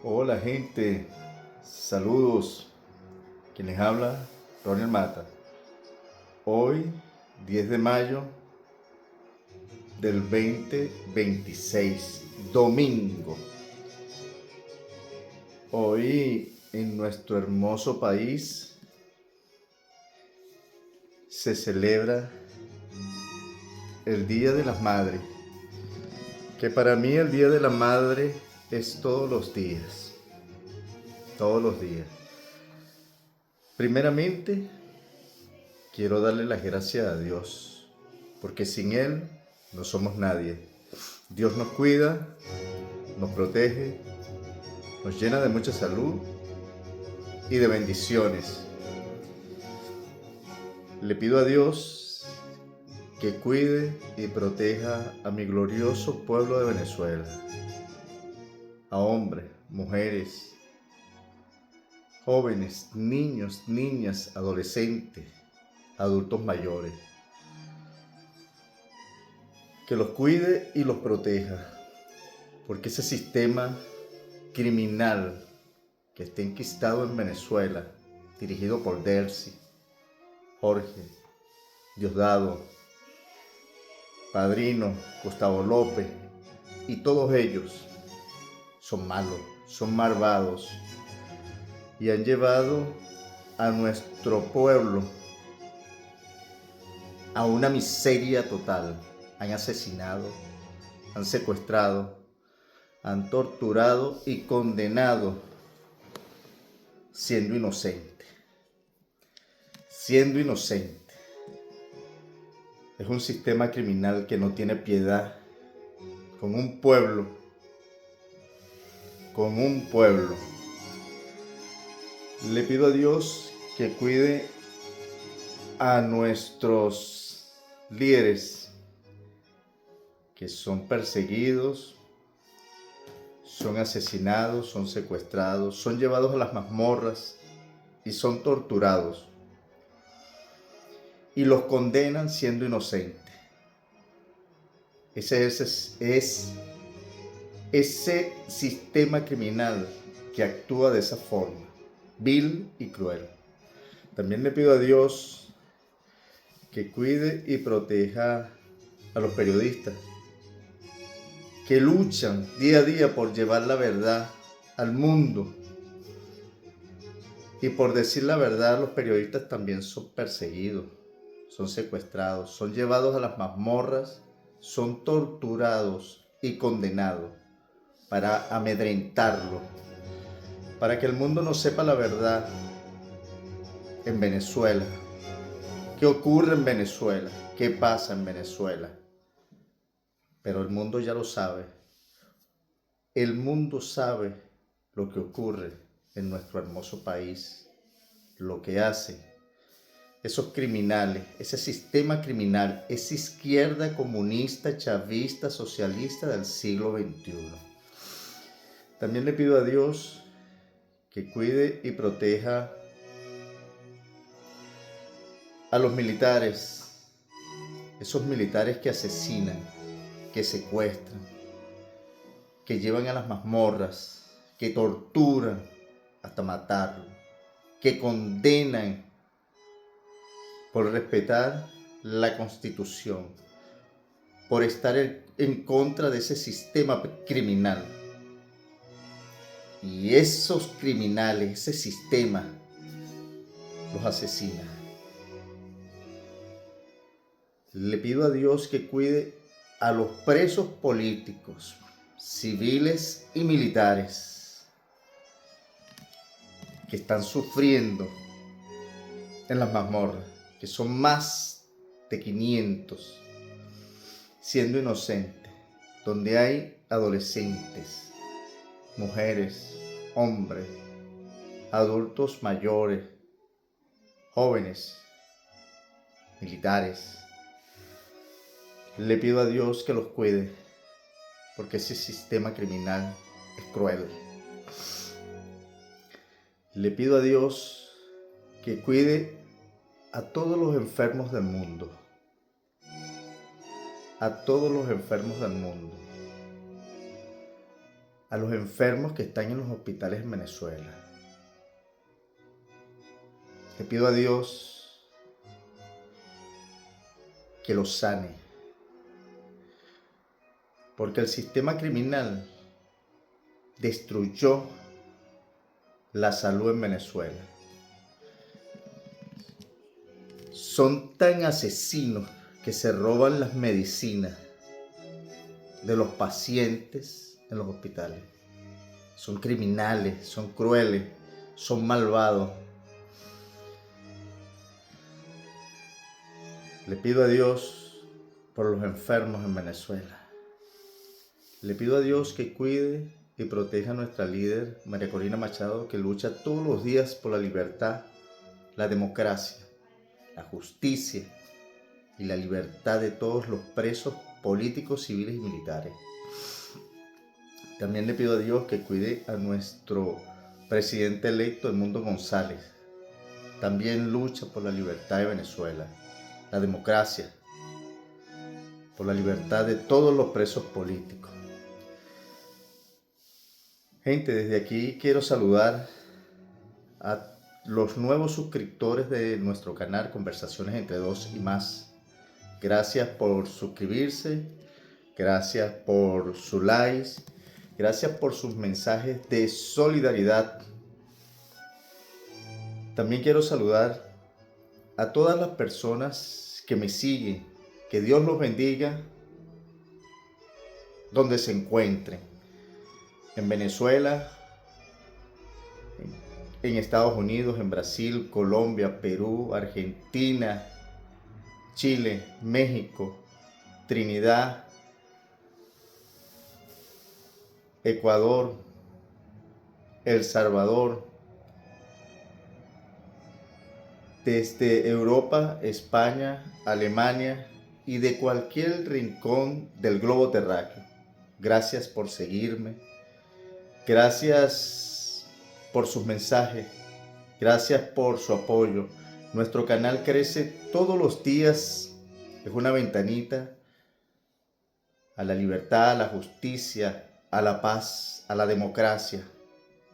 Hola gente, saludos. Quien les habla, Ronald Mata. Hoy, 10 de mayo del 2026, domingo. Hoy en nuestro hermoso país se celebra el Día de las Madres, que para mí el Día de la Madre es todos los días, todos los días. Primeramente, quiero darle las gracias a Dios, porque sin Él no somos nadie. Dios nos cuida, nos protege, nos llena de mucha salud y de bendiciones. Le pido a Dios que cuide y proteja a mi glorioso pueblo de Venezuela, a hombres, mujeres, jóvenes, niños, niñas, adolescentes, adultos mayores. Que los cuide y los proteja, porque ese sistema criminal que está enquistado en Venezuela, dirigido por Delcy, Jorge, Diosdado, Padrino, Gustavo López y todos ellos son malos, son malvados y han llevado a nuestro pueblo a una miseria total. Han asesinado, han secuestrado, han torturado y condenado siendo inocente. Siendo inocente. Es un sistema criminal que no tiene piedad con un pueblo. Con un pueblo. Le pido a Dios que cuide a nuestros líderes que son perseguidos, son asesinados, son secuestrados, son llevados a las mazmorras y son torturados. Y los condenan siendo inocentes. Ese es ese sistema criminal que actúa de esa forma, vil y cruel. También le pido a Dios que cuide y proteja a los periodistas que luchan día a día por llevar la verdad al mundo. Y por decir la verdad, los periodistas también son perseguidos, son secuestrados, son llevados a las mazmorras, son torturados y condenados para amedrentarlos, para que el mundo no sepa la verdad en Venezuela. ¿Qué ocurre en Venezuela? ¿Qué pasa en Venezuela? Pero el mundo ya lo sabe. El mundo sabe lo que ocurre en nuestro hermoso país, lo que hacen esos criminales, ese sistema criminal, esa izquierda comunista, chavista, socialista del siglo XXI. También le pido a Dios que cuide y proteja a los militares, esos militares que asesinan, que secuestran, que llevan a las mazmorras, que torturan hasta matarlo, que condenan por respetar la Constitución, por estar en contra de ese sistema criminal. Y esos criminales, ese sistema, los asesina. Le pido a Dios que cuide a los presos políticos, civiles y militares que están sufriendo en las mazmorras, que son más de 500, siendo inocentes, donde hay adolescentes, mujeres, hombres, adultos mayores, jóvenes, militares. Le pido a Dios que los cuide, porque ese sistema criminal es cruel. Le pido a Dios que cuide a todos los enfermos del mundo, a todos los enfermos del mundo, a los enfermos que están en los hospitales en Venezuela. Le pido a Dios que los sane, porque el sistema criminal destruyó la salud en Venezuela. Son tan asesinos que se roban las medicinas de los pacientes en los hospitales. Son criminales, son crueles, son malvados. Le pido a Dios por los enfermos en Venezuela. Le pido a Dios que cuide y proteja a nuestra líder, María Corina Machado, que lucha todos los días por la libertad, la democracia, la justicia y la libertad de todos los presos políticos, civiles y militares. También le pido a Dios que cuide a nuestro presidente electo, Edmundo González. También lucha por la libertad de Venezuela, la democracia, por la libertad de todos los presos políticos. Gente, desde aquí quiero saludar a los nuevos suscriptores de nuestro canal Conversaciones entre Dos y Más. Gracias por suscribirse, gracias por sus likes, gracias por sus mensajes de solidaridad. También quiero saludar a todas las personas que me siguen. Que Dios los bendiga donde se encuentren. En Venezuela, en Estados Unidos, en Brasil, Colombia, Perú, Argentina, Chile, México, Trinidad, Ecuador, El Salvador, desde Europa, España, Alemania y de cualquier rincón del globo terráqueo. Gracias por seguirme. Gracias por sus mensajes, gracias por su apoyo. Nuestro canal crece todos los días, es una ventanita a la libertad, a la justicia, a la paz, a la democracia,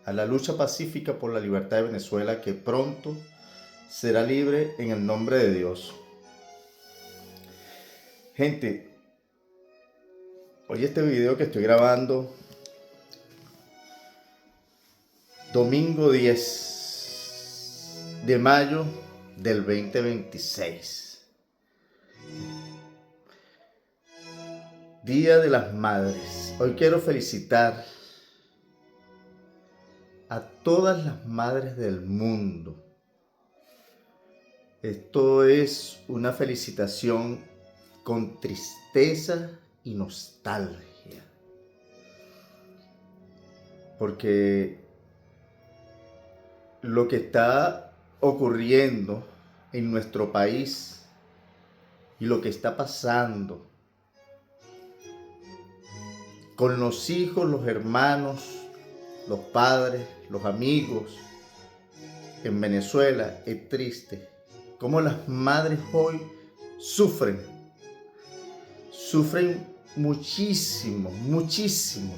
a la lucha pacífica por la libertad de Venezuela, que pronto será libre en el nombre de Dios. Gente, hoy este video que estoy grabando, domingo 10 de mayo del 2026, Día de las Madres. Hoy quiero felicitar a todas las madres del mundo. Esto es una felicitación con tristeza y nostalgia, porque lo que está ocurriendo en nuestro país y lo que está pasando con los hijos, los hermanos, los padres, los amigos en Venezuela es triste. Cómo las madres hoy sufren muchísimo, muchísimo.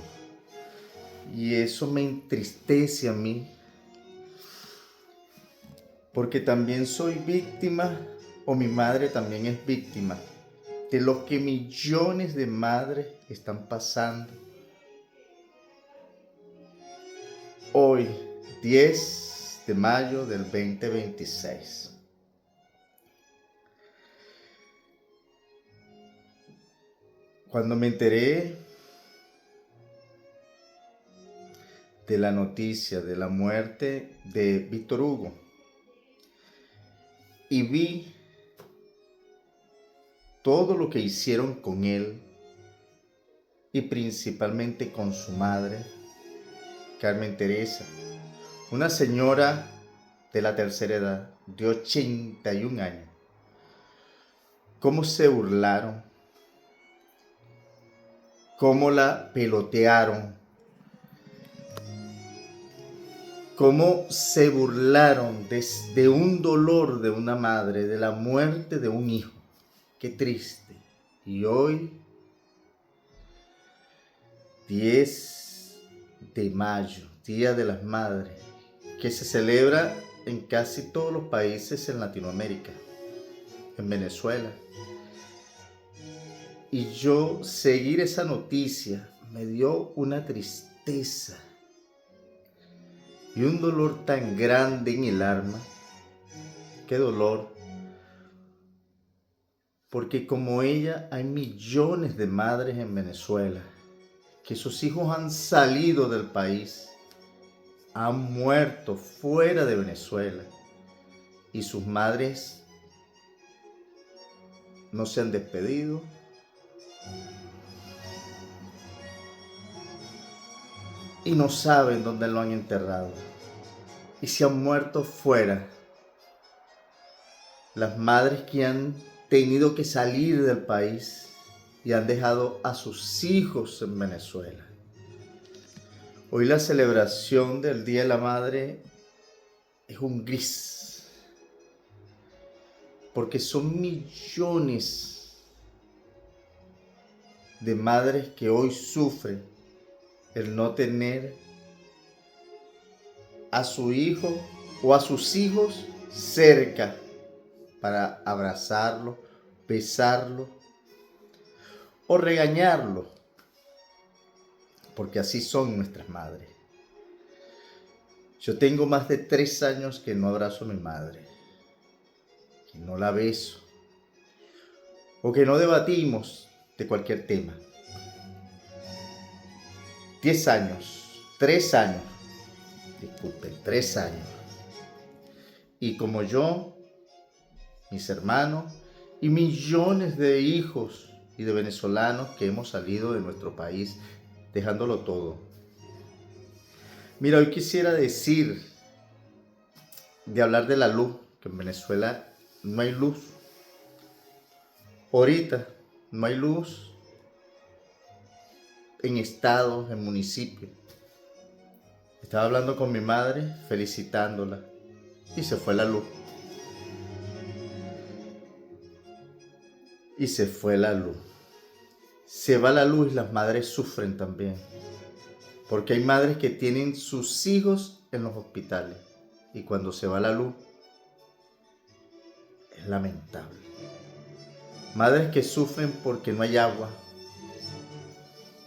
Y eso me entristece a mí, porque también soy víctima, o mi madre también es víctima, de lo que millones de madres están pasando. Hoy, 10 de mayo del 2026. Cuando me enteré de la noticia de la muerte de Víctor Hugo y vi todo lo que hicieron con él y principalmente con su madre, Carmen Teresa, una señora de la tercera edad, de 81 años, cómo se burlaron, cómo la pelotearon, cómo se burlaron de un dolor de una madre, de la muerte de un hijo. Qué triste. Y hoy, 10 de mayo, Día de las Madres, que se celebra en casi todos los países en Latinoamérica, en Venezuela. Y yo seguir esa noticia me dio una tristeza y un dolor tan grande en el alma. Qué dolor. Porque como ella hay millones de madres en Venezuela que sus hijos han salido del país, han muerto fuera de Venezuela y sus madres no se han despedido. Y no saben dónde lo han enterrado. Y se han muerto fuera. Las madres que han tenido que salir del país y han dejado a sus hijos en Venezuela. Hoy la celebración del Día de la Madre es un gris. Porque son millones de madres que hoy sufren el no tener a su hijo o a sus hijos cerca para abrazarlo, besarlo o regañarlo, porque así son nuestras madres. Yo tengo más de 3 años que no abrazo a mi madre, que no la beso o que no debatimos de cualquier tema. 10 años, 3 años, disculpen, 3 años. Y como yo, mis hermanos y millones de hijos y de venezolanos que hemos salido de nuestro país dejándolo todo. Mira, hoy quisiera hablar de la luz, que en Venezuela no hay luz. Ahorita no hay luz en estados, en municipios. Estaba hablando con mi madre, felicitándola, y se fue la luz. Y se fue la luz. Se va la luz y las madres sufren también. Porque hay madres que tienen sus hijos en los hospitales. Y cuando se va la luz, es lamentable. Madres que sufren porque no hay agua.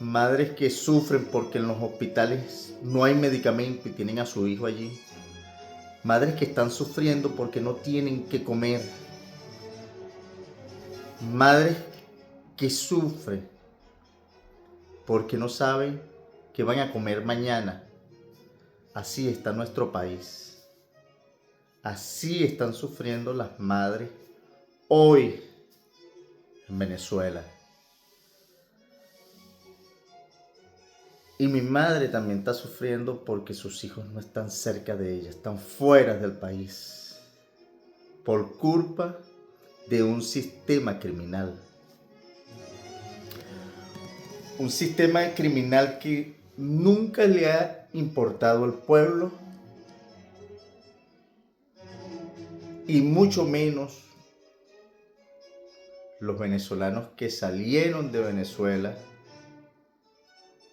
Madres que sufren porque en los hospitales no hay medicamento y tienen a su hijo allí. Madres que están sufriendo porque no tienen que comer. Madres que sufren porque no saben qué van a comer mañana. Así está nuestro país. Así están sufriendo las madres hoy en Venezuela. Y mi madre también está sufriendo porque sus hijos no están cerca de ella, están fuera del país. Por culpa de un sistema criminal. Un sistema criminal que nunca le ha importado al pueblo y mucho menos los venezolanos que salieron de Venezuela,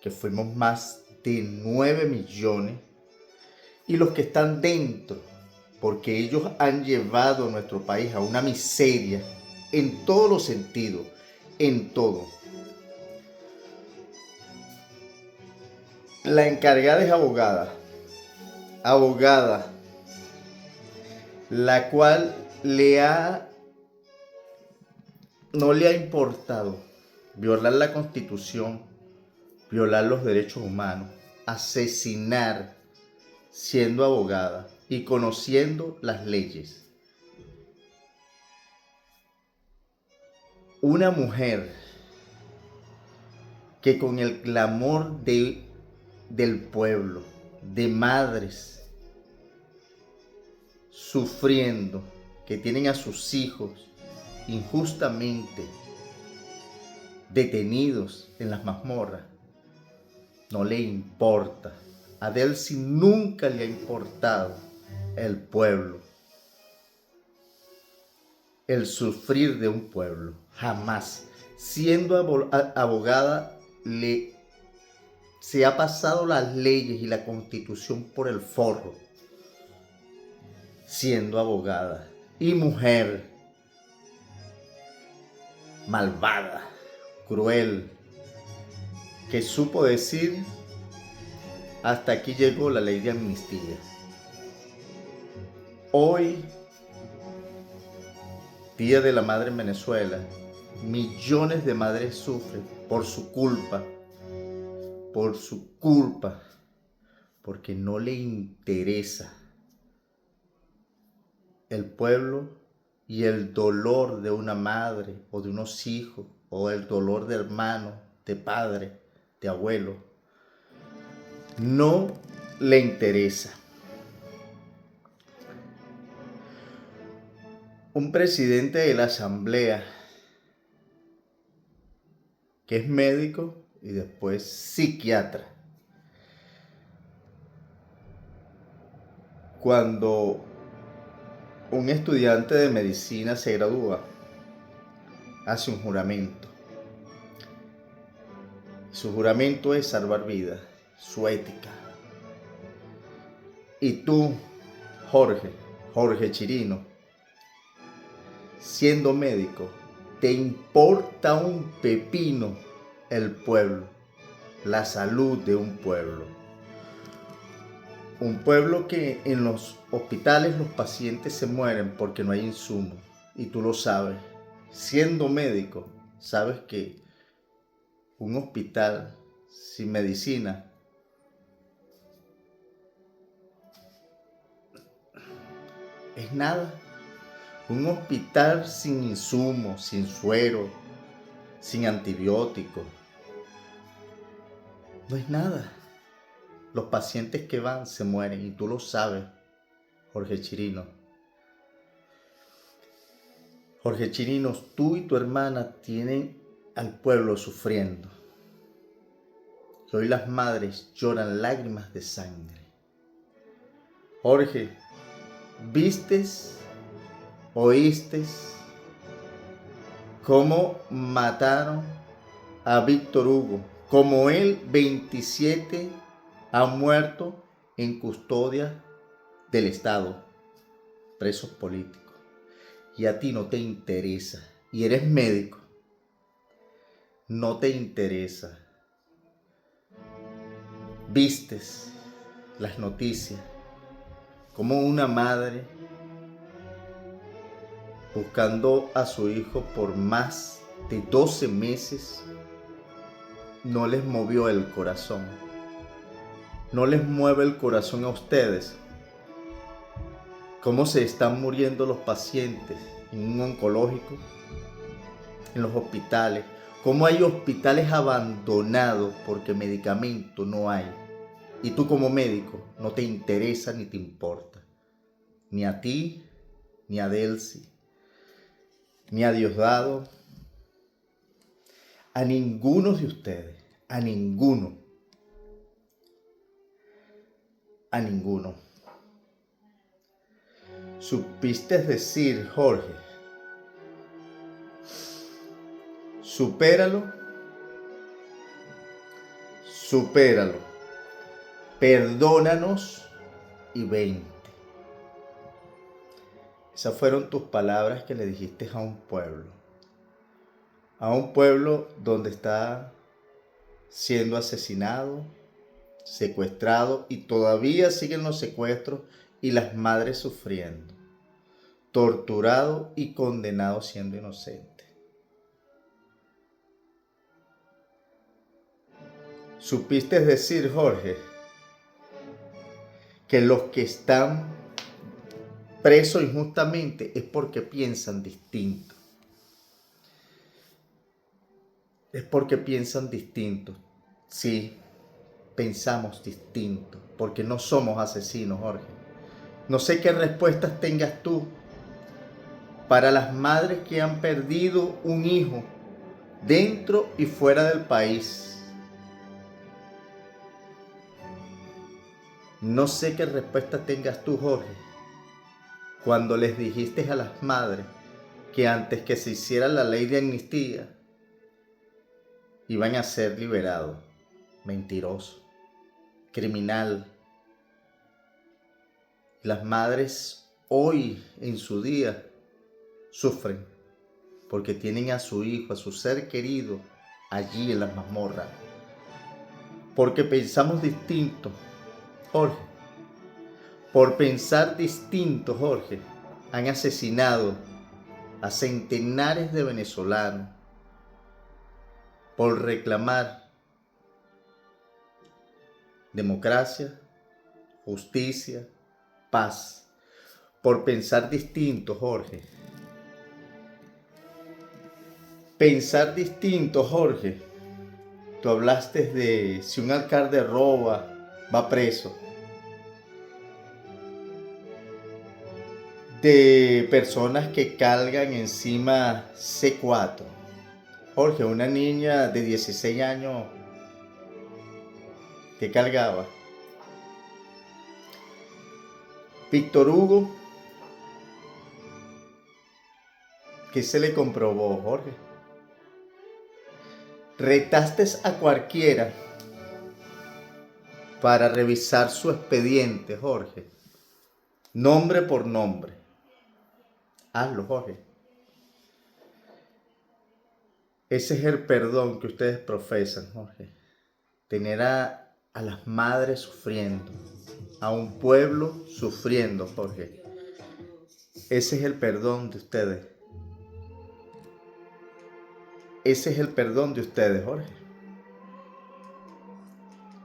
que fuimos más de 9 millones, y los que están dentro, porque ellos han llevado a nuestro país a una miseria en todos los sentidos, en todo. La encargada es abogada, la cual no le ha importado violar la Constitución, violar los derechos humanos, asesinar siendo abogada y conociendo las leyes. Una mujer que con el clamor del pueblo, de madres sufriendo, que tienen a sus hijos injustamente detenidos en las mazmorras, no le importa. A Delcy nunca le ha importado el pueblo, el sufrir de un pueblo, jamás. Siendo abogada, le se ha pasado las leyes y la Constitución por el forro, siendo abogada y mujer malvada, cruel, que supo decir: hasta aquí llegó la ley de amnistía. Hoy, Día de la Madre en Venezuela, millones de madres sufren por su culpa, porque no le interesa el pueblo y el dolor de una madre o de unos hijos, o el dolor de hermano, de padre, de abuelo. No le interesa. Un presidente de la asamblea que es médico y después psiquiatra, cuando un estudiante de medicina se gradúa, hace un juramento. Su juramento es salvar vidas, su ética. Y tú, Jorge Chirino, siendo médico, te importa un pepino el pueblo, la salud de un pueblo. Un pueblo que en los hospitales los pacientes se mueren porque no hay insumos. Y tú lo sabes. Siendo médico, sabes que un hospital sin medicina es nada. Un hospital sin insumos, sin suero, sin antibióticos, no es nada. Los pacientes que van se mueren y tú lo sabes, Jorge Chirino. Jorge Chirino, tú y tu hermana tienen al pueblo sufriendo. Y hoy las madres lloran lágrimas de sangre. Jorge, ¿vistes, oíste cómo mataron a Víctor Hugo? Como él, 27 han muerto en custodia del Estado, presos políticos. Y a ti no te interesa, y eres médico, no te interesa. Vistes las noticias, como una madre buscando a su hijo por más de 12 meses, no les movió el corazón. No les mueve el corazón a ustedes. Cómo se están muriendo los pacientes en un oncológico, en los hospitales. Cómo hay hospitales abandonados porque medicamento no hay. Y tú como médico no te interesa ni te importa. Ni a ti, ni a Delcy, ni a Diosdado, a ninguno de ustedes, a ninguno. Supiste decir, Jorge, supéralo, perdónanos y vente. Esas fueron tus palabras que le dijiste a un pueblo donde está siendo asesinado, secuestrado, y todavía siguen los secuestros y las madres sufriendo, torturado y condenado siendo inocente. Supiste decir, Jorge, que los que están presos injustamente es porque piensan distinto. Es porque piensan distinto. Sí, pensamos distinto, porque no somos asesinos, Jorge. No sé qué respuestas tengas tú para las madres que han perdido un hijo dentro y fuera del país. No sé qué respuesta tengas tú, Jorge, cuando les dijiste a las madres que antes que se hiciera la ley de amnistía iban a ser liberados. mentiroso, criminal. Las madres hoy en su día sufren porque tienen a su hijo, a su ser querido allí en las mazmorras. Porque pensamos distinto, Jorge. Por pensar distinto, Jorge, han asesinado a centenares de venezolanos por reclamar democracia, justicia, paz. Por pensar distinto, Jorge. Pensar distinto, Jorge. Tú hablaste de si un alcalde roba, va preso. De personas que cargan encima C4. Jorge, una niña de 16 años que cargaba. Víctor Hugo, ¿qué se le comprobó, Jorge? Retaste a cualquiera para revisar su expediente, Jorge. Nombre por nombre. Hazlo, Jorge. Ese es el perdón que ustedes profesan, Jorge. Tener a las madres sufriendo, a un pueblo sufriendo, Jorge. Ese es el perdón de ustedes. Ese es el perdón de ustedes, Jorge.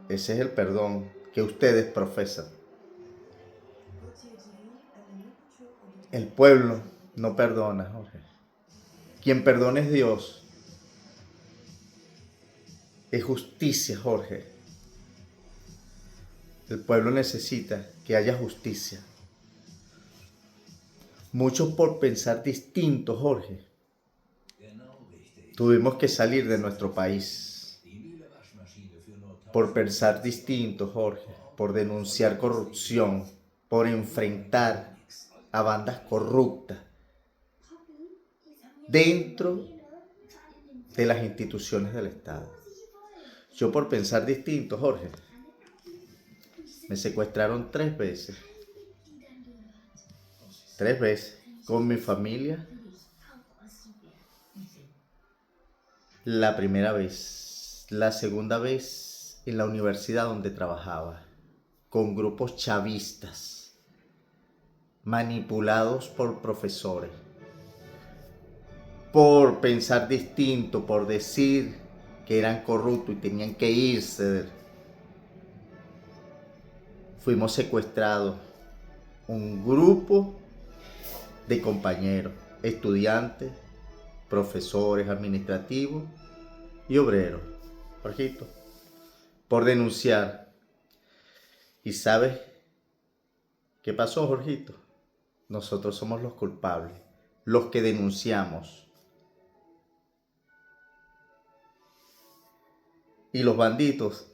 Ese es el perdón que ustedes profesan. El pueblo no perdona, Jorge. Quien perdona es Dios. Es justicia, Jorge. El pueblo necesita que haya justicia. Muchos por pensar distinto, Jorge, tuvimos que salir de nuestro país. Por pensar distinto, Jorge, por denunciar corrupción, por enfrentar a bandas corruptas dentro de las instituciones del Estado. Yo por pensar distinto, Jorge, me secuestraron 3 veces. 3 veces con mi familia. La primera vez. La segunda vez en la universidad donde trabajaba. Con grupos chavistas. Manipulados por profesores. Por pensar distinto, por decir que eran corruptos y tenían que irse. Fuimos secuestrados. Un grupo de compañeros, estudiantes, profesores, administrativos y obreros, Jorgito, por denunciar. ¿Y sabes qué pasó, Jorgito? Nosotros somos los culpables, los que denunciamos. Y los bandidos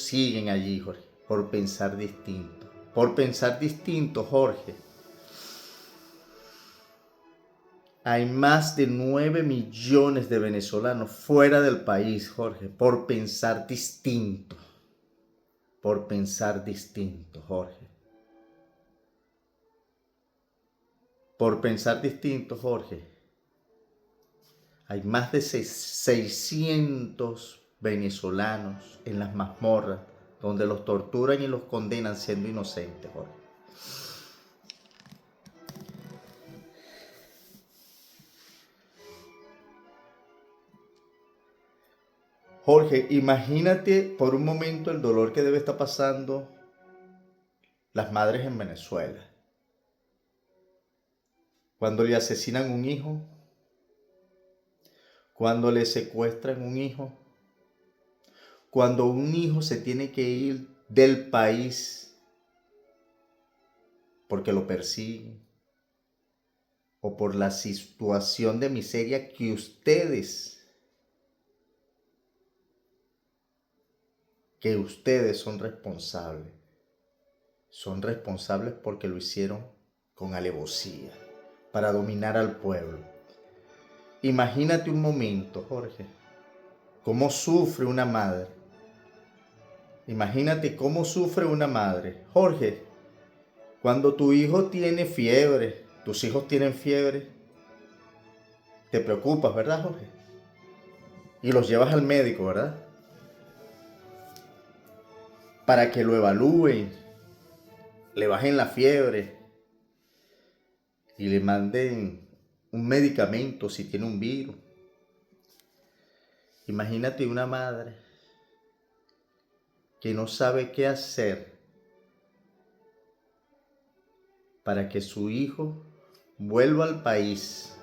siguen allí, Jorge, por pensar distinto. Por pensar distinto, Jorge. Hay más de 9 millones de venezolanos fuera del país, Jorge, por pensar distinto. Por pensar distinto, Jorge. Por pensar distinto, Jorge. Hay más de 600 venezolanos en las mazmorras donde los torturan y los condenan siendo inocentes, Jorge. Jorge, imagínate por un momento el dolor que debe estar pasando las madres en Venezuela. Cuando le asesinan un hijo, cuando le secuestran un hijo, cuando un hijo se tiene que ir del país porque lo persiguen o por la situación de miseria que ustedes son responsables. Son responsables porque lo hicieron con alevosía, para dominar al pueblo. Imagínate un momento, Jorge, cómo sufre una madre Imagínate cómo sufre una madre. Jorge, cuando tu hijo tiene fiebre, tus hijos tienen fiebre, te preocupas, ¿verdad, Jorge? Y los llevas al médico, ¿verdad? Para que lo evalúen, le bajen la fiebre y le manden un medicamento si tiene un virus. Imagínate una madre que no sabe qué hacer para que su hijo vuelva al país,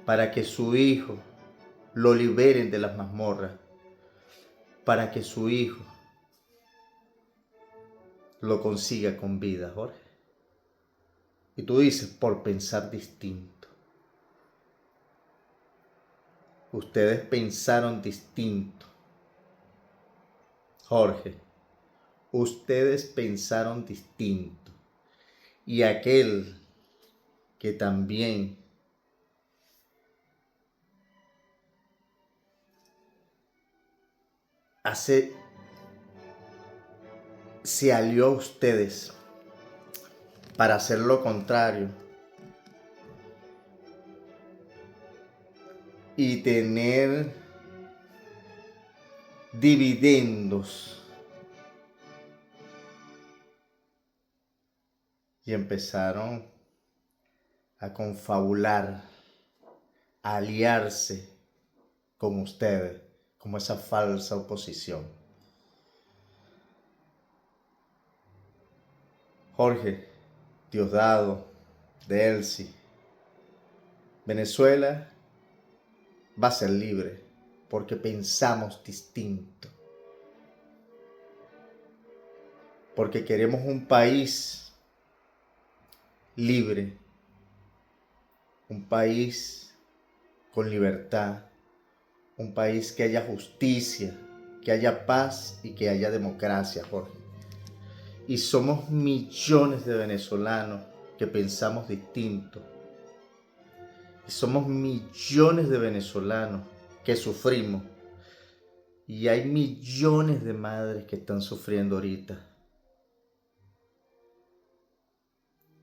para que su hijo lo liberen de las mazmorras, para que su hijo lo consiga con vida, Jorge. Y tú dices, por pensar distinto. Ustedes pensaron distinto. Jorge, ustedes pensaron distinto. Y aquel que también se alió a ustedes para hacer lo contrario y tener dividendos y empezaron a confabular, a aliarse con ustedes, como esa falsa oposición. Jorge, Diosdado, Delcy, Venezuela va a ser libre porque pensamos distinto, porque queremos un país libre, un país con libertad, un país que haya justicia, que haya paz y que haya democracia, Jorge. Y somos millones de venezolanos que pensamos distinto. Y somos millones de venezolanos que sufrimos. Y hay millones de madres que están sufriendo ahorita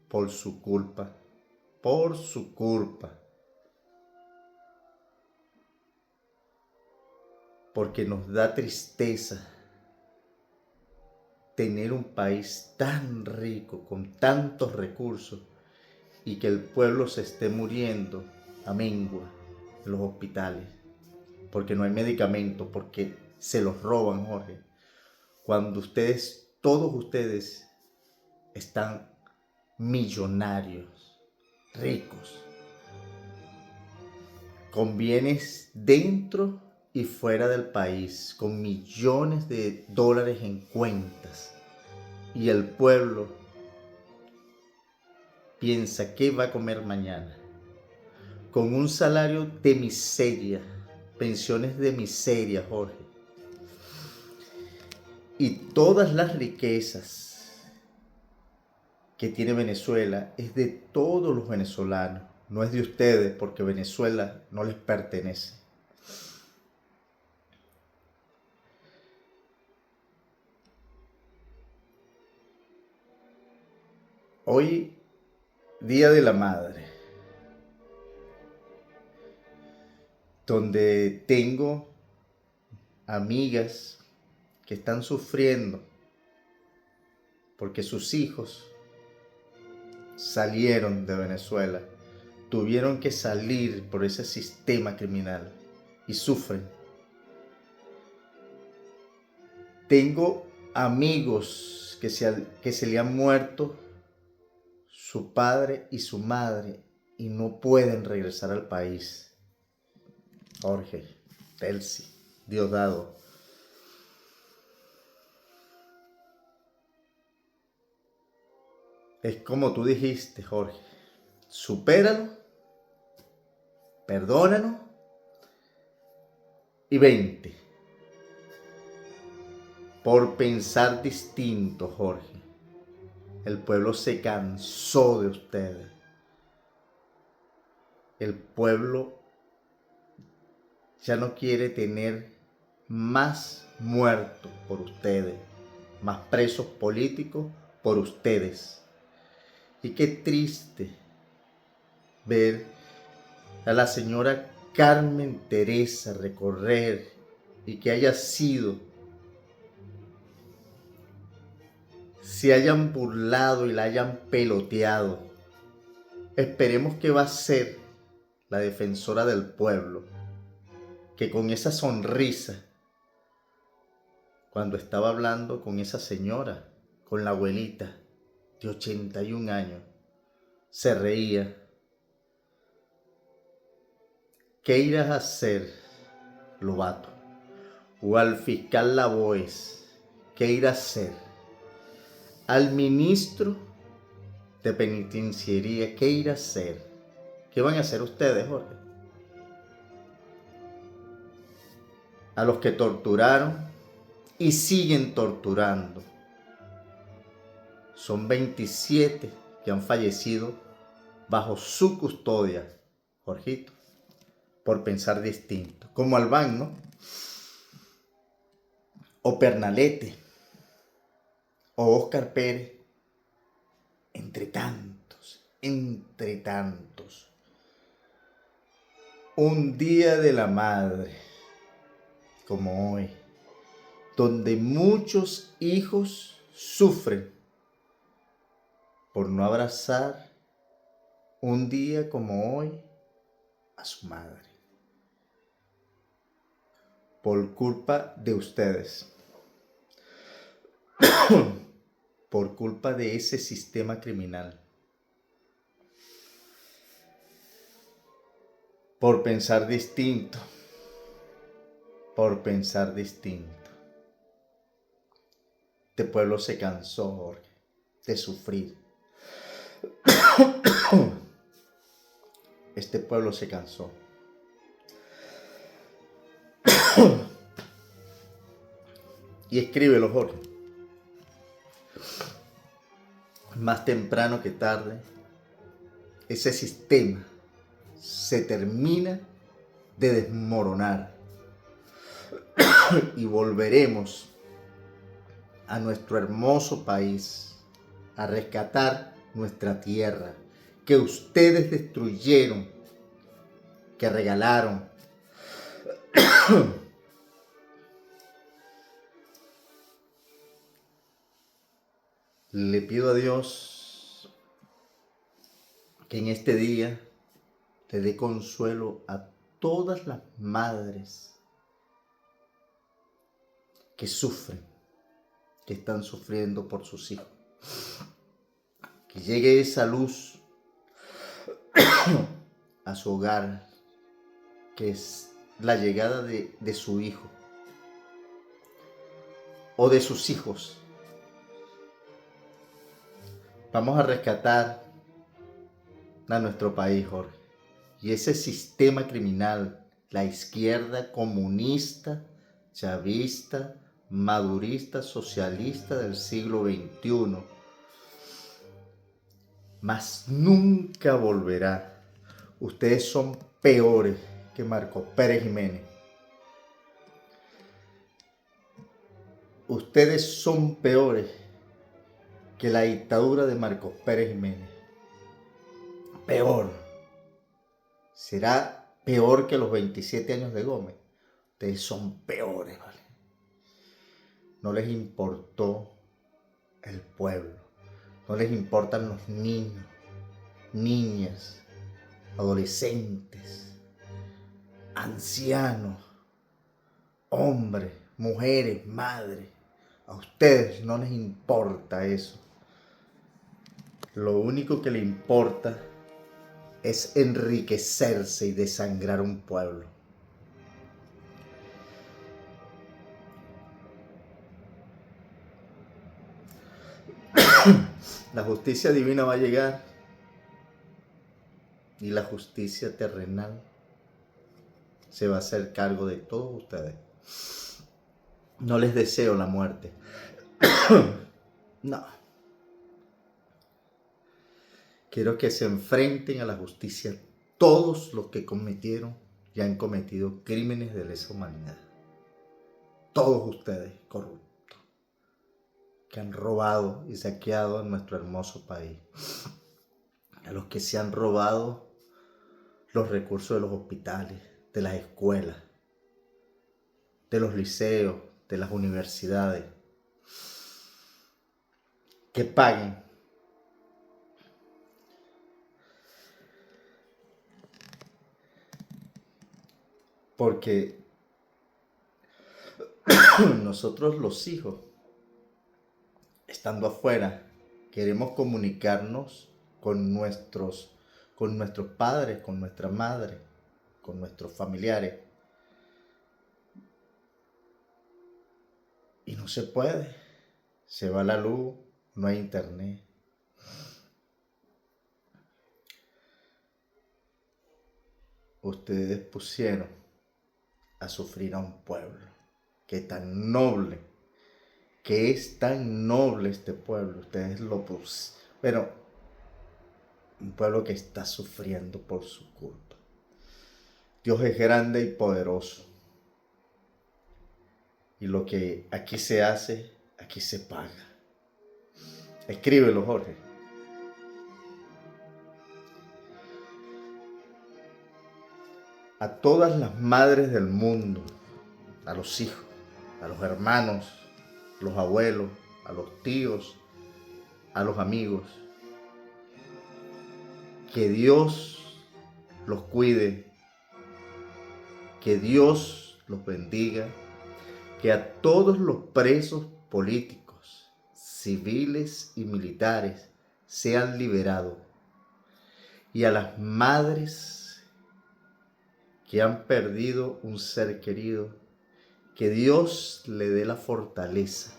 por su culpa. Por su culpa. Porque nos da tristeza tener un país tan rico, con tantos recursos, y que el pueblo se esté muriendo a mengua en los hospitales, porque no hay medicamentos, porque se los roban, Jorge. Cuando ustedes, todos ustedes, están millonarios, ricos, con bienes dentro y fuera del país, con millones de dólares en cuentas, y el pueblo piensa qué va a comer mañana, con un salario de miseria, pensiones de miseria, Jorge, y todas las riquezas que tiene Venezuela es de todos los venezolanos, no es de ustedes, porque Venezuela no les pertenece. Hoy, Día de la Madre, donde tengo amigas que están sufriendo porque sus hijos salieron de Venezuela, tuvieron que salir por ese sistema criminal y sufren. Tengo amigos que se le han muerto su padre y su madre y no pueden regresar al país. Jorge, Delcy, Diosdado. Es como tú dijiste, Jorge. Supéralo, perdónalo y vente. Por pensar distinto, Jorge. El pueblo se cansó de ustedes. El pueblo ya no quiere tener más muertos por ustedes, más presos políticos por ustedes. Y qué triste ver a la señora Carmen Teresa recorrer y que haya sido, se hayan burlado y la hayan peloteado. Esperemos que va a ser la defensora del pueblo, que con esa sonrisa, cuando estaba hablando con esa señora, con la abuelita de 81 años, se reía. ¿Qué irás a hacer, Lobato? O al fiscal Lavoes, ¿qué irá a hacer? Al ministro de penitenciaría, ¿qué irá a hacer? ¿Qué van a hacer ustedes, Jorge? A los que torturaron y siguen torturando. Son 27 que han fallecido bajo su custodia, Jorgito, por pensar distinto. Como Albán, ¿no? O Pernalete, o Óscar Pérez, entre tantos. Un día de la madre, como hoy, donde muchos hijos sufren por no abrazar un día como hoy a su madre, por culpa de ustedes, por culpa de ese sistema criminal, por pensar distinto, Este pueblo se cansó, Jorge, de sufrir. Este pueblo se cansó. Y escríbelo, Jorge. Más temprano que tarde, ese sistema se termina de desmoronar y volveremos a nuestro hermoso país, a rescatar nuestra tierra que ustedes destruyeron, que regalaron. Le pido a Dios que en este día le dé consuelo a todas las madres que sufren, que están sufriendo por sus hijos. Que llegue esa luz a su hogar, que es la llegada de su hijo o de sus hijos. Vamos a rescatar a nuestro país, Jorge. Y ese sistema criminal, la izquierda comunista, chavista, madurista, socialista del siglo XXI, más nunca volverá. Ustedes son peores que Marcos Pérez Jiménez. Ustedes son peores que la dictadura de Marcos Pérez Jiménez. Peor. Será peor que los 27 años de Gómez. Ustedes son peores, ¿vale? No les importó el pueblo. No les importan los niños, niñas, adolescentes, ancianos, hombres, mujeres, madres. A ustedes no les importa eso. Lo único que les importa es enriquecerse y desangrar un pueblo. La justicia divina va a llegar y la justicia terrenal se va a hacer cargo de todos ustedes. No les deseo la muerte. No. Quiero que se enfrenten a la justicia todos los que cometieron y han cometido crímenes de lesa humanidad. todos ustedes corruptos que han robado y saqueado en nuestro hermoso país, a los que se han robado los recursos de los hospitales, de las escuelas, de los liceos, de las universidades, que paguen. Porque nosotros los hijos, estando afuera, queremos comunicarnos con nuestros padres, con nuestra madre, con nuestros familiares. Y no se puede. Se va la luz, no hay internet. Ustedes pusieron a sufrir a un pueblo que es tan noble, este pueblo. Ustedes lo pusieron. Bueno, un pueblo que está sufriendo por su culpa. Dios es grande y poderoso. Y lo que aquí se hace, aquí se paga. Escríbelo, Jorge. A todas las madres del mundo, a los hijos, a los hermanos, a los abuelos, a los tíos, a los amigos, que Dios los cuide, que Dios los bendiga, que a todos los presos políticos, civiles y militares sean liberados, y a las madres que han perdido un ser querido, que Dios le dé la fortaleza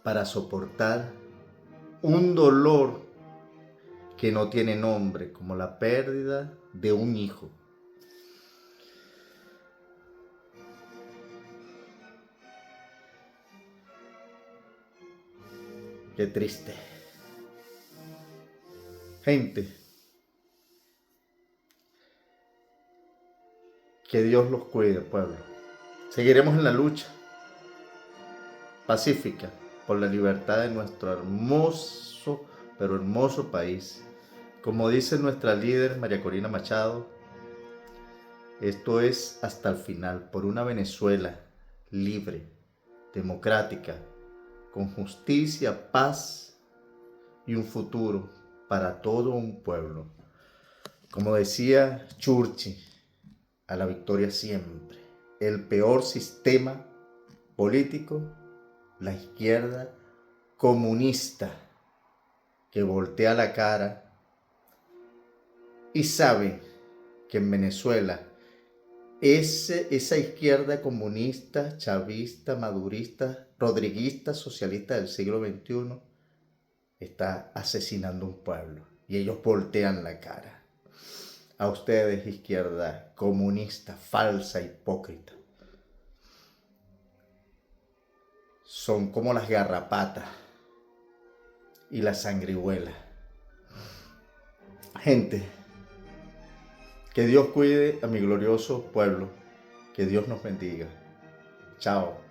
para soportar un dolor que no tiene nombre, como la pérdida de un hijo. Qué triste. Gente, que Dios los cuide, pueblo. Seguiremos en la lucha pacífica por la libertad de nuestro hermoso, pero hermoso país. Como dice nuestra líder María Corina Machado, esto es hasta el final, por una Venezuela libre, democrática, con justicia, paz y un futuro para todo un pueblo. Como decía Churchill, a la victoria siempre. El peor sistema político, la izquierda comunista, que voltea la cara y sabe que en Venezuela esa izquierda comunista, chavista, madurista, rodriguista, socialista del siglo XXI está asesinando un pueblo y ellos voltean la cara. A ustedes, izquierda comunista, falsa, hipócrita, son como las garrapatas y la sangrihuela. Gente, que Dios cuide a mi glorioso pueblo, que Dios nos bendiga. Chao.